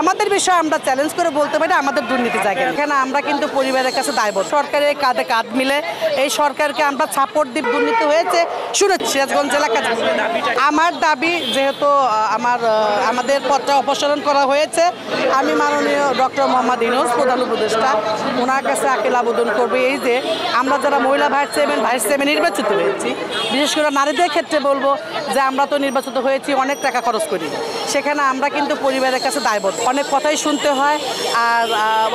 আমাদের বিষয়ে আমরা চ্যালেঞ্জ করে বলতে পারি আমাদের দুর্নীতি জায়গা এখানে আমরা কিন্তু পরিবারের কাছে দায়বদ্ধ সরকারের কাঁধে কাঁধ মিলে এই সরকারকে আমরা সাপোর্ট দিই দুর্নীতি হয়েছে শুনেছি সিরাজগঞ্জ জেলা কাছে আমার দাবি যেহেতু আমাদের পদটা অপসারণ করা হয়েছে আমি মাননীয় ডক্টর মোহাম্মদ ইউনূস প্রধান উপদেষ্টা ওনার কাছে আকিল আবেদন করবো এই যে আমরা যারা মহিলা ভাইস চেয়ারম্যান নির্বাচিত হয়েছি বিশেষ করে নারীদের ক্ষেত্রে বলবো যে আমরা তো নির্বাচিত হয়েছি অনেক টাকা খরচ করি সেখানে আমরা কিন্তু পরিবারের কাছে দায়বদ্ধ অনেক কথাই শুনতে হয় আর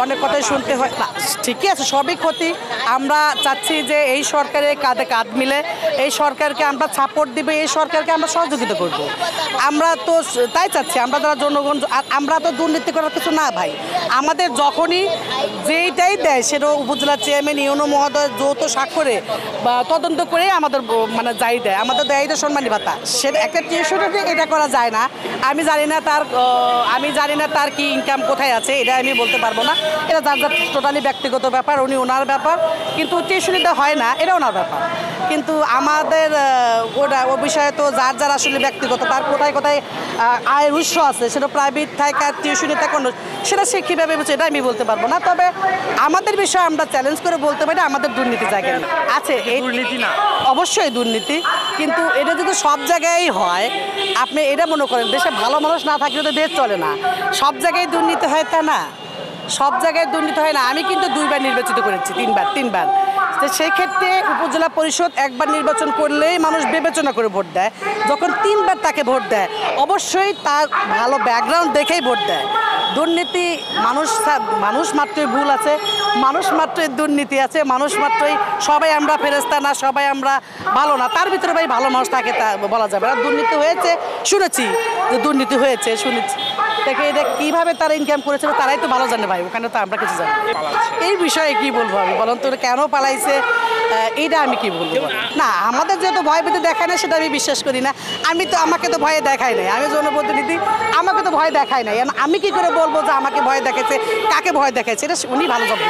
অনেক কথাই শুনতে হয় না ঠিকই আছে সবই ক্ষতি আমরা চাচ্ছি যে এই সরকারের কাঁধে কাঁধ মিলে এই সরকারকে আমরা সাপোর্ট দিব এই সরকারকে আমরা সহযোগিতা করব আমরা তো তাই চাচ্ছি আমরা যারা জনগণ আমরা তো দুর্নীতি করার কিছু না ভাই আমাদের যখনই যেইটাই দেয় সেটা উপজেলা চেয়ারম্যান ইউনো মহোদয় যৌথ স্বাক্ষরে বা তদন্ত করে আমাদের মানে যাই দেয় আমাদের দেয় এটা সম্মানী ভাতা সেটা একটা টিউশনে এটা করা যায় না আমি জানি না তার কি ইনকাম কোথায় আছে এটা আমি বলতে পারবো না এটা যার টোটালি ব্যক্তিগত ব্যাপার উনি ওনার ব্যাপার কিন্তু টিউশনিটা হয় না এটা ওনার ব্যাপার কিন্তু আমাদের ও বিষয়ে তো যার আসলে ব্যক্তিগত তার কোথায় আয়ের উৎস আছে সেটা প্রাইভেট থাকে আর টিউশনি থাকে সেটা সে কীভাবে বলছে এটা আমি বলতে পারবো না তবে আমাদের বিষয়ে আমরা চ্যালেঞ্জ করে বলতে পারি আমাদের দুর্নীতি জায়গায় আছে এই দুর্নীতি না অবশ্যই দুর্নীতি কিন্তু এটা যদি সব জায়গায় হয় আপনি এটা মনে করেন দেশে ভালো মানুষ না থাকলে তো দেশ চলে না সব জায়গায় দুর্নীতি হয় তা না সব জায়গায় দুর্নীতি হয় না আমি কিন্তু 2 বার নির্বাচিত করেছি 3 বার তো সেই ক্ষেত্রে উপজেলা পরিষদ একবার নির্বাচন করলেই মানুষ বিবেচনা করে ভোট দেয় যখন 3 বার তাকে ভোট দেয় অবশ্যই তার ভালো ব্যাকগ্রাউন্ড দেখেই ভোট দেয় দুর্নীতি মানুষ মাত্রই ভুল আছে মানুষ মাত্রই দুর্নীতি আছে মানুষ মাত্রই সবাই আমরা ফেরেস্তা না সবাই আমরা ভালো না তার ভিতরে ভাই ভালো মানুষ থাকে তা বলা যাবে না দুর্নীতি হয়েছে শুনেছি যে দুর্নীতি হয়েছে শুনেছি দেখে এটা কীভাবে তারা ইনকাম করেছিল তারাই তো ভালো জানে ভাই ওখানে তো আমরা কিছু জানি এই বিষয়ে কি বলবো আমি বলুন তো কেন পালাইছে এইটা আমি কি বলবো না আমাদের যেহেতু ভয় পেতে দেখায় না সেটা আমি বিশ্বাস করি না আমাকে তো ভয়ে দেখায় নাই আমি জনপ্রতিনিধি আমাকে তো ভয় দেখায় নাই আমি কি করে বলবো যে আমাকে ভয় দেখাচ্ছে কাকে ভয় দেখাচ্ছে এটা উনি ভালো জবাব